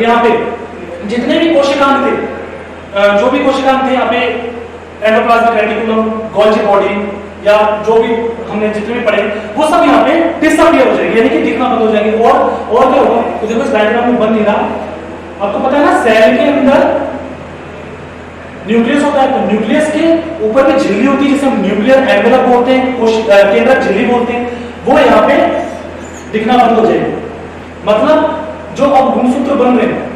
यहाँ पे जितने भी कोशिकांग थे जो भी कोशिकाएं थे यहाँ पे एंडोप्लाज्मिक रेटिकुलम, गोल्जी बॉडी या जो भी हमने जितने भी पढ़े वो सब यहाँ पे डिसअपीयर हो जाएंगे, यानी कि दिखना बंद हो जाएंगे। और क्या होगा, तो देखो इस डायग्राम में बन नहीं रहा, आपको पता है ना सेल के अंदर न्यूक्लियस होता है, तो न्यूक्लियस के ऊपर में झिल्ली होती है जिसे हम न्यूक्लियर एनवेलप बोलते हैं, केंद्रक झिल्ली बोलते हैं, वो यहाँ पे दिखना बंद हो जाएगी। मतलब जो अब गुणसूत्र बन रहे हैं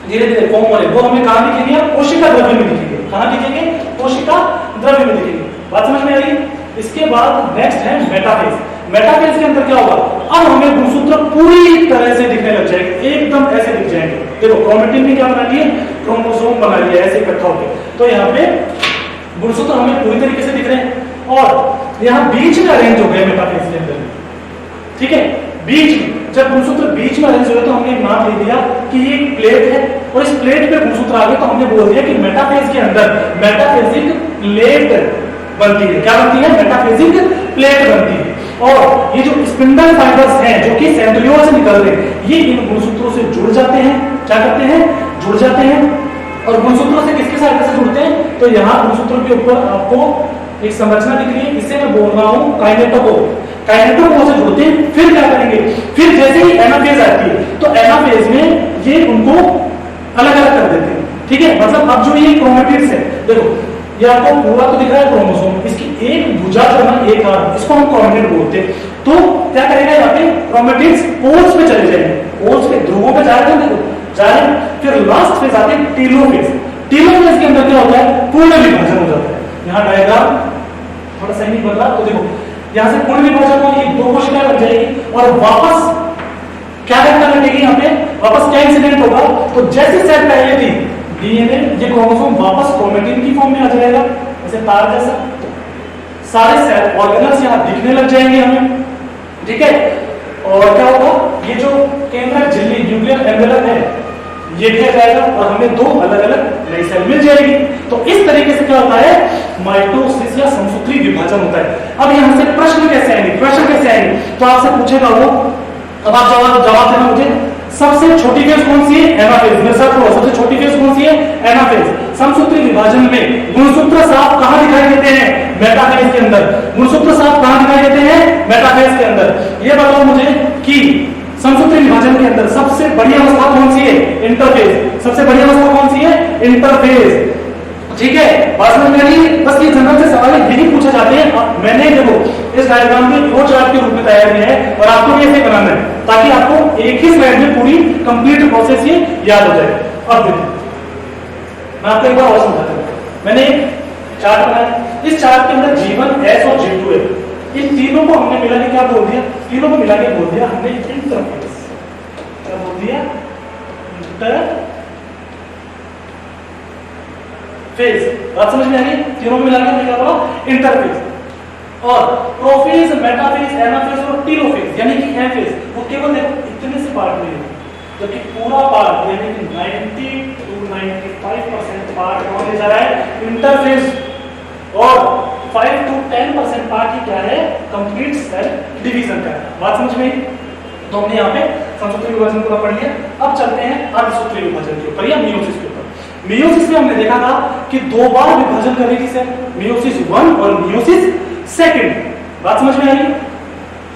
धीरे धीरे फॉर्म हो रहे, वो हमें कहां दिखेंगे, कोशिका द्रव्य में दिखेंगे। कहां दिखेंगे, कोशिका द्रव्य में दिखेंगे। बात समझ में आ रही? इसके बाद नेक्स्ट है मेटाफेज। मेटाफेज के अंदर क्या होगा, अब हमें गुणसूत्र पूरी तरह से दिखने लग जाएंगे, एकदम ऐसे दिख जाएंगे। देखो क्रोमेटिन में क्या बना लिया, क्रोमोसोम बना लिया ऐसे इकट्ठा होकर, तो यहाँ पे गुणसूत्र हमें पूरी तरीके से दिख रहे हैं। और यहाँ बीच में अरेंज हो गए मेटाफेज के अंदर, ठीक है, बीच में जब गुणसूत्र बीच में अरेंज हुए तो हमने नाम दे दिया कि ये एक प्लेट है, और इस प्लेट पे गुणसूत्र आ गए तो हमने बोल दिया कि मेटाफेज के अंदर मेटाफेजिक प्लेट बनती है। क्या बनती है, मेटाफेजिक प्लेट बनती है। और ये जो स्पिंडल फाइबर्स हैं जो कि सेंट्रियोल से निकल रहे हैं, ये इन गुणसूत्रों से जुड़ जाते हैं। क्या करते हैं, जुड़ जाते हैं। और गुणसूत्रों से किसके सहायता से जुड़ते हैं, तो यहाँ गुणसूत्रों के ऊपर आपको एक संरचना दिख रही है, इससे मैं बोल रहा हूँ काइनेटोकोर। काइनेटोकोर से जुड़ते हैं, फिर क्या करेंगे, फिर जैसे ही एनाफेज आती है तो एनाफेज में ये उनको अलग अलग कर देते हैं, ठीक है। मतलब अब जो ये क्रोमेटिड्स है, देखो ये आपको पूरा तो दिख रहा है क्रोमोसोम, इसकी एक भुजा जो है ना, एक आर्म, इसको हम क्रोमेटिड बोलते हैं। तो क्या करेगा, यहाँ पे क्रोमेटिड्स पोल्स पे चले जाएंगे, पोल्स पे ध्रुवों पे जा रहे हैं, देखो जा रहे हैं। फिर लास्ट फेज आते हैं टेलोफेज। टेलोफेज के अंदर क्या होता है, पूर्ण विभाजन हो जाता है। यहाँ डायग्राम थोड़ा सही नहीं बन रहा, तो देखो यहाँ से पूर्ण विभाजन हो, ये दो कोशिकाएं बन जाएगी और वापस क्या घटना घटेगी, यहाँ पे वापस क्या इंसिडेंट होगा, तो जैसे सेल पहले थी डीएनए, ये क्रोमोसोम वापस क्रोमेटिन की फॉर्म में आ जाएगा, जैसे तार जैसा। सारे सेल ऑर्गेनल्स यहाँ दिखने लग जाएंगे हमें, ठीक है। और क्या होगा, ये जो केंद्रक झिल्ली न्यूक्लियर एनवेलप है ये भी आ जाएगा और हमें दो अलग अलग नई सेल मिल जाएगी। तो इस तरीके से क्या होता है, माइटोसिस या समसूत्री विभाजन होता है। अब यहाँ से प्रश्न कैसे आएंगे, क्वेश्चन कैसे आएंगे, तो आपसे पूछेगा वो, अब आप जवाब देना मुझे। सबसे छोटी फेज कौन सी है, एनाफेज। मेरे साथ बोलो, सबसे छोटी फेज कौन सी है, एनाफेज। समसूत्री विभाजन में गुणसूत्र साफ कहां दिखाई देते हैं, मेटाफेज के अंदर। गुणसूत्र साफ कहां दिखाई देते हैं, मेटाफेज के अंदर। ये बताओ मुझे कि समसूत्री विभाजन के अंदर सबसे बड़ी अवस्था कौन सी है, इंटरफेज। सबसे बड़ी अवस्था कौन सी है, इंटरफेज, ठीक है। बात समझ में आ रही है? बस ये जनरल से सवाल यही पूछे जाते हैं। मैंने देखो इस डायग्राम में फ्लो चार्ट के रूप में तैयार किया है और आपको भी ऐसे बनाना है ताकि आपको एक ही स्लाइड में पूरी कंप्लीट प्रोसेस ये याद हो जाए। अब देखो मैं आपको एक बार और समझाता हूं। मैंने एक चार्ट बनाया, इस चार्ट के अंदर G1, S और G2 है। इन तीनों को हमने मिला के क्या बोल दिया, तीनों को मिला के बोल दिया हमने इंटरफेस। क्या बोल दिया, इंटरफेज। बात समझ में आ गई, तीनों में मिला के क्या बोला, इंटरफेज। और प्रोफेज, मेटाफेज, एनाफेज और टेलोफेज यानी कि एफेज, वो केवल इतने से पार्ट में है, जबकि पूरा पार्ट यानी कि 90 to 95% पार्ट कौन ले जा रहा है, इंटरफेज। और 5 to 10% पार्ट ही क्या है, कंप्लीट सेल डिवीजन का है। बात समझ में आई? तो हमने यहाँ पे समसूत्री विभाजन पूरा पढ़ लिया। अब चलते हैं अर्धसूत्री विभाजन के ऊपर या मियोसिस के ऊपर। मियोसिस में हमने देखा था कि दो बार विभाजन करेगी सेल, मियोसिस 1 और मियोसिस 2। बात समझ में आ रही?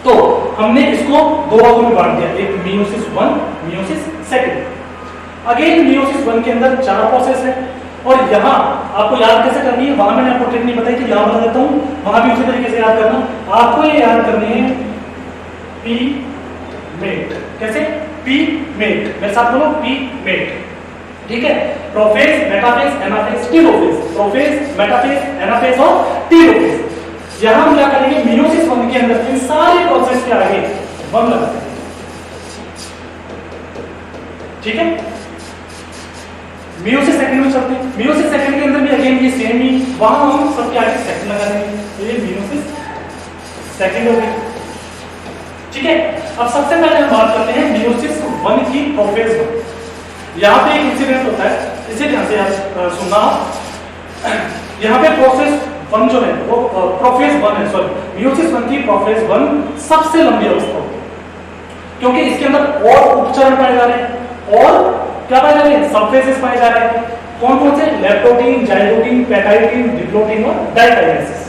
तो हमने इसको दो भागों में बांट दिया, एक मियोसिस 1, मियोसिस 2। अगेन मियोसिस 1 के अंदर 4 प्रोसेस है और यहाँ आपको याद कैसे करनी है, वहां मैंने आपको ट्रिक नहीं बताई कि यहाँ बता देता हूँ, वहां भी उसी तरीके से याद करना। आपको ये याद करनी है पी मेट। कैसे, पी मेट, मेरे साथ बोलो पी मेट, ठीक है। Prophase, metaphase, anaphase, telophase. Prophase, metaphase, anaphase और टेलोफेज। यहां हम क्या करेंगे, मियोसिस 1 के अंदर इन सारे प्रोसेस के आगे 1 लगा देंगे, ठीक है। मियोसिस 2 में चलते हैं। मियोसिस 2 के अंदर भी अगेन ये सेम ही, वहां हम सबके आगे सेकंड लगा देंगे, तो ये मियोसिस 2 हो गया, ठीक है। अब सबसे पहले हम बात करते हैं मियोसिस 1 की, प्रोफेज 1। यहाँ पे एक इंसिडेंट होता है, इसे ध्यान से आप सुनना। यहाँ पे प्रोसेस 1 जो है वो प्रोफेज 1 है, सॉरी मियोसिस 1 की प्रोफेज 1 सबसे लंबी अवस्था होती है, क्योंकि इसके अंदर और उपचरण पाए जा रहे हैं और क्या पाए जा रहे हैं, सबफेसेस पाए जा रहे हैं। कौन कौन से? लेप्टोटीन, जाइलोटीन, पैकाइटीन, डिप्लोटीन और डाइकाइनेसिस।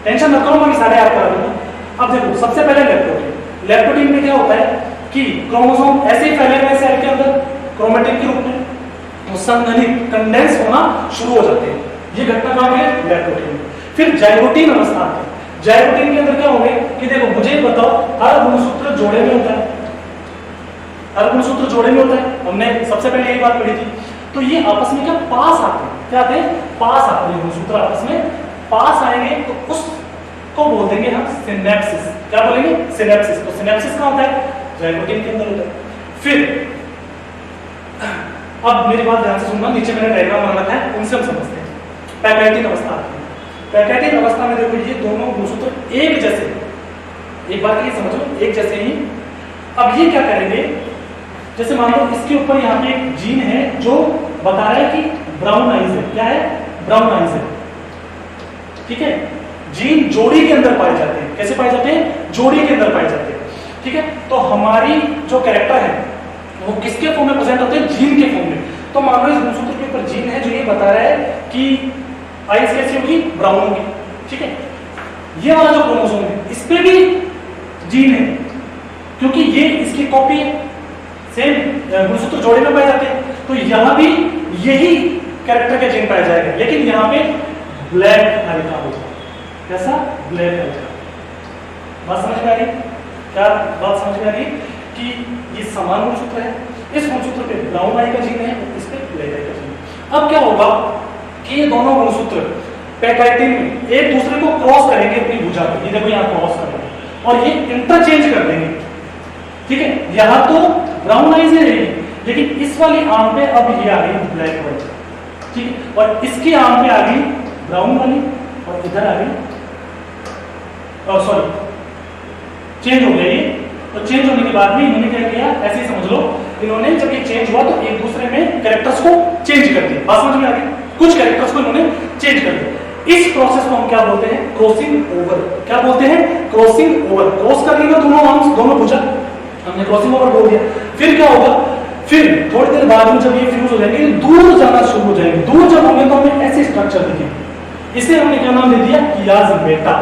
टेंशन मत करो, मैं सारे याद करा दूंगा। अब देखो सबसे पहले लेप्टोटीन। लेप्टोटीन में क्या होता है कि क्रोमोसोम ऐसे ही फैले हुए सेल के अंदर क्रोमेटिन के रूप में संघनित कंडेंस होना शुरू हो जाते हैं। ये घटना कहां पे? लेप्टोटीन में। फिर जाइलोटीन अवस्था आती है। जाइलोटीन के अंदर क्या होगा कि देखो मुझे बताओ, हर गुणसूत्र जोड़े में होता है, हर गुणसूत्र जोड़े में होता है, हमने सबसे पहले यही बात पढ़ी थी। तो ये आपस में क्या पास आते हैं? क्या आते हैं? पास आते हैं गुणसूत्र आपस में पास आएंगे तो उसको बोल देंगे हम सिनेप्सिस। क्या बोलेंगे? सिनेप्सिस। तो सिनेप्सिस कहां होता है? जाइलोटीन के अंदर होता है। फिर अब मेरी बात ध्यान से सुनना, नीचे मैंने डायग्राम बना रखा है, उनसे हम समझते हैं। पैकाइटिन अवस्था आती है। पैकाइटिन अवस्था में देखो ये दोनों गुणसूत्र एक जैसे, एक बार ये समझो, एक जैसे ही। अब ये क्या करेंगे, जैसे मान लो इसके ऊपर यहाँ पे एक जीन है जो बता रहा है कि ब्राउन आइज है। क्या है? ब्राउन आइज है। ठीक है, जीन जोड़ी के अंदर पाए जाते हैं। कैसे पाए जाते हैं? जोड़ी के अंदर पाए जाते हैं। ठीक है, तो हमारी जो कैरेक्टर है वो किसके फॉर्म में प्रेजेंट होते हैं? जीन के फॉर्म में। तो मान लो इस गुणसूत्र के ऊपर जीन है जो ये बता रहा है कि आइज कैसी होगी? ब्राउन होगी। ठीक है, ये वाला जो क्रोमोसोम है इस पे भी जीन है, क्योंकि ये इसकी कॉपी है, सेम गुणसूत्र जोड़े में पाए जाते हैं। तो यहां भी यही कैरेक्टर के जीन पाया जाएगा, लेकिन यहाँ पे ब्लैक हल्का होगा। कैसा? ब्लैक हल्का। बात समझ में आ रही? क्या बात समझ में आ रही कि ये समान गुणसूत्र है, इस गुणसूत्र पे ब्राउन आई का जीन है, इस पे ब्लैक आई का जीन है। अब क्या होगा कि ये दोनों गुणसूत्र पैकाइटिन में एक दूसरे को क्रॉस करेंगे अपनी भुजा पे। ये देखो यहाँ क्रॉस करेंगे और ये इंटरचेंज कर देंगे। ठीक है, यहाँ तो ब्राउन आइज रहेगी, लेकिन इस वाली आर्म पे अब ये आ गई ब्लैक वाली। ठीक है, और इसकी आर्म पे आ गई ब्राउन वाली और इधर आ गई, सॉरी चेंज हो गया ये। तो चेंज होने के बाद में इन्होंने क्या किया, ऐसे ही समझ लो, इन्होंने जब ये चेंज हुआ तो एक दूसरे में कैरेक्टर्स को चेंज कर दिया। बात समझ में आ गई? कुछ कैरेक्टर्स को इन्होंने चेंज कर दिया। इस प्रोसेस को हम क्या बोलते हैं? Crossing over. क्या बोलते हैं? Crossing over. क्रॉस कर लिया दोनों आर्म्स, दोनों भुजा, हमने क्रॉसिंग ओवर बोल दिया। फिर क्या होगा? फिर थोड़ी देर बाद में जब ये फ्यूज हो जाएंगे, दूर जाना शुरू हो जाएंगे। दूर जब होंगे तो हमें ऐसे स्ट्रक्चर दिखेंगे। इसे हमने क्या नाम दे दिया? कियाज मेटा।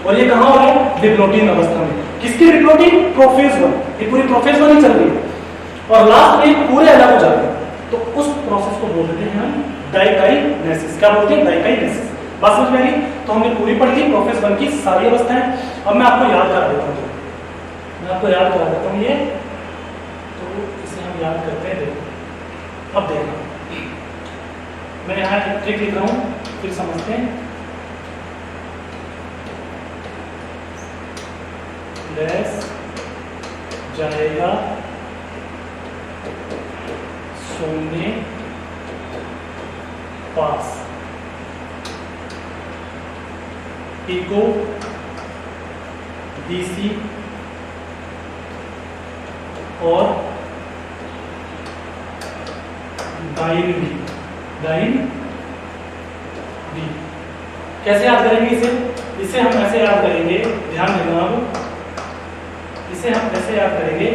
और ये कहां हो रहा है? डिप्लोटीन अवस्था में। किसकी डिप्लोटीन? Prophase one. ये पूरी प्रोफेज वन ही चल रही है और लास्ट में पूरे अलग हो जाते हैं। तो उस प्रोसेस को बोल देते हैं हम डाइकाइनेसिस। क्या बोलते हैं? डाइकाइनेसिस। बात समझ में आ गई? तो हमने पूरी पढ़ी थी प्रोफेज वन की सारी अवस्थाएं। अब मैं आपको याद करा देता हूँ, मैं आपको याद करा देता हूँ ये, तो इसे हम याद करते हैं। देखो अब देखना, मैं यहाँ ट्रिक लिख रहा हूँ, फिर समझते हैं। लेस जाएगा सोने पास, इको डीसी और डाइन बी। डाइन बी कैसे याद करेंगे इसे? इसे हम ऐसे याद करेंगे, ध्यान देना आप, इसे हम ऐसे याद करेंगे।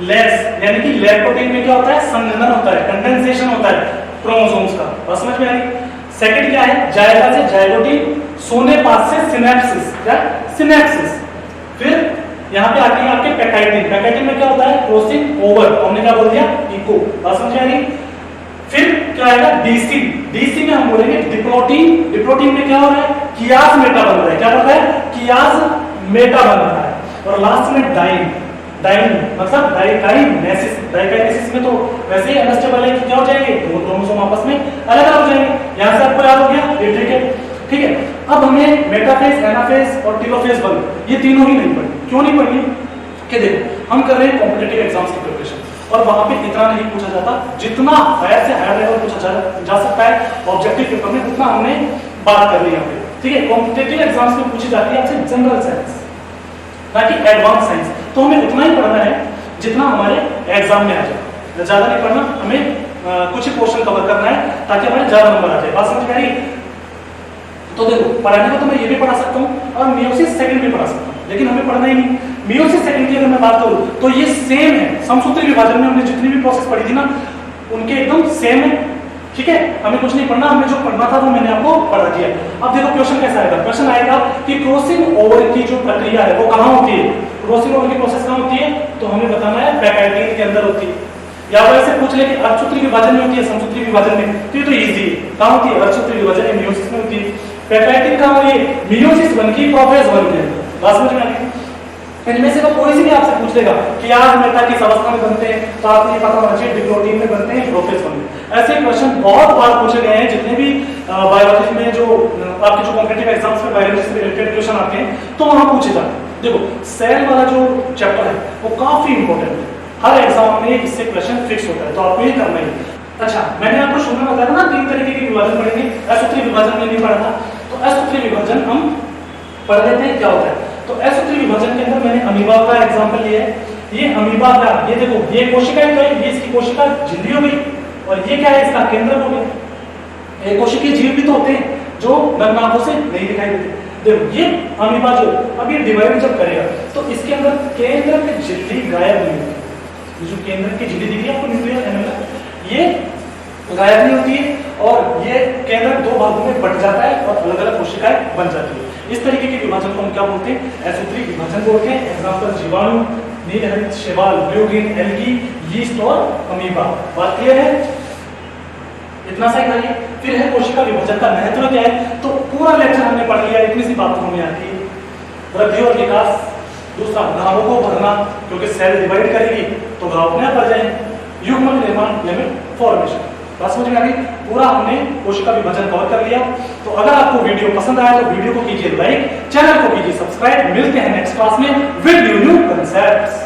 लेस यानी कि लेप्टोटीन में क्या होता है? संघनन होता है, कंडेंसेशन होता है क्रोमोसोम्स का। बस समझ में आ गई? सेकंड क्या है? जायगा से जाइलोटीन, सोने पास से सिनेप्सिस। क्या? सिनेप्सिस। फिर यहाँ पे आती है आपके पैकाइटिन। पैकाइटिन में क्या होता है? Crossing over. हमने क्या बोल दिया? इको। बात समझ में आ गई? फिर क्या आएगा? डीसी। डीसी में हम बोलेंगे डिप्लोटीन। डिप्लोटीन में क्या हो रहा है? कियाज मेटा बन रहा है। क्या बन रहा है? कियाज मेटा बन रहा है। और लास्ट में डाइन। डाइन मतलब डाइकाइनेसिस। डाइकाइनेसिस में तो वैसे ही अनस्टेबल है कि क्या हो जाएंगे? दो क्रोमोसोम आपस में अलग अलग हो जाएंगे। यहां से आपको याद हो गया ये ट्रिक है। ठीक है, अब हमें मेटाफेज, एनाफेज और टेलोफेज वन ये तीनों ही नहीं पढ़नी। क्यों नहीं पढ़नी? कि देखो हम कर रहे हैं कॉम्पिटिटिव एग्जाम्स की प्रिपरेशन, और वहां पे इतना नहीं पूछा जाता, जितना हायर से हायर लेवल पूछा जा सकता है ऑब्जेक्टिव पेपर में, उतना हमने बात कर ली यहाँ पे। ठीक है, कॉम्पिटिटिव एग्जाम्स में पूछी जाती है आपसे जनरल साइंस, ताकि एडवांस साइंस। तो हमें उतना ही पढ़ना है जितना हमारे एग्जाम में आ जाए, ज्यादा नहीं पढ़ना। हमें कुछ ही पोर्शन कवर करना है ताकि हमारे ज्यादा नंबर आ जाए। बात समझ में आ रही? तो देखो पढ़ाने को तो मैं ये भी पढ़ा सकता हूँ और मियोसिस सेकंड भी पढ़ा सकता हूँ, लेकिन हमें पढ़ना ही नहीं। मियोसिस सेकंड की अगर मैं बात करूँ तो ये सेम है। समसूत्री विभाजन में हमने जितनी भी प्रोसेस पढ़ी थी ना, उनके एकदम सेम है। ठीक है, हमें कुछ नहीं पढ़ना, हमें जो पढ़ना था वो मैंने आपको पढ़ा दिया। अब देखो क्वेश्चन कैसा आएगा, क्वेश्चन आएगा कि क्रॉसिंग ओवर की जो प्रक्रिया है वो कहाँ होती है, क्रॉसिंग ओवर की प्रोसेस कहाँ होती है, तो हमें बताना है पैकाइटिन के अंदर होती है। या वैसे पूछ ले कि अर्धसूत्री विभाजन में होती है समसूत्री विभाजन में, तो ये तो इजी है, कहाँ होती है, अर्धसूत्री विभाजन में मियोसिस में होती है। पैकाइटिन कहाँ होती है, मियोसिस 1 की प्रोफेज 1 के अंदर। बात समझ में आ गई? इनमें से कोई से भी आपसे पूछ लेगा कि यार मेटा किस अवस्था में बनते हैं, तो आपको ये पता होना चाहिए डिप्लोटीन में बनते हैं, प्रोफेज 1 में। ऐसे क्वेश्चन बहुत बार पूछे गए हैं, जितने भी बायोलॉजी में जो आपके जो कॉम्पिटिटिव एग्जाम्स में बायोलॉजी से रिलेटेड क्वेश्चन आते हैं तो वहां पूछे जाते हैं। देखो सेल वाला जो चैप्टर है वो काफी इंपॉर्टेंट है, हर एग्जाम में इससे क्वेश्चन फिक्स होता है, तो आपको ये करना ही है। अच्छा, मैंने आपको शुरू में बताया था ना 3 तरीके के विभाजन पढ़ेंगे, असूत्री विभाजन में नहीं पढ़ा था, तो असूत्री विभाजन हम पढ़ लेते हैं क्या होता है। तो असूत्री विभाजन के अंदर मैंने अमीबा का एग्जांपल लिया है। ये अमीबा का, ये देखो ये कोशिका तो है, ये इसकी कोशिका झिल्ली हो गई, और ये क्या है, इसका केंद्र हो गया। ये कोशिकीय जीव भी तो होते हैं जो नग्न आंखों से नहीं दिखाई देते। देखो ये अमीबा जो अब ये डिवाइड जब करेगा तो इसके अंदर केंद्र की झिल्ली गायब नहीं होती, जो केंद्र की झिल्ली दिखी आपको न्यूक्लियर एनिमल, ये गायब नहीं होती है, और ये केंद्र 2 भागों में बट जाता है और अलग अलग कोशिकाएं बन जाती है। इस तरीके के विभाजन को हम क्या बोलते हैं, असूत्री विभाजन बोलते हैं। एग्जांपल जीवाणु, नीलहरित शैवाल, ब्लूगिन, एल्गी, यीस्ट और अमीबा। बात क्लियर है? इतना सही करिए। फिर है कोशिका विभाजन का महत्व क्या है, तो पूरा लेक्चर हमने पढ़ लिया, इतनी सी बात हमें आती है। वृद्धि और विकास, दूसरा घावों को भरना, क्योंकि सेल डिवाइड करेगी तो घाव अपने आप भर जाएंगे। युग्मक निर्माण यानी फॉर्मेशन। बात समझ में आ गई? पूरा हमने कोशिका विभाजन कवर कर लिया। तो अगर आपको वीडियो पसंद आया तो वीडियो को कीजिए लाइक, चैनल को कीजिए सब्सक्राइब। मिलते हैं नेक्स्ट क्लास में विद न्यू कंसेप्ट्स।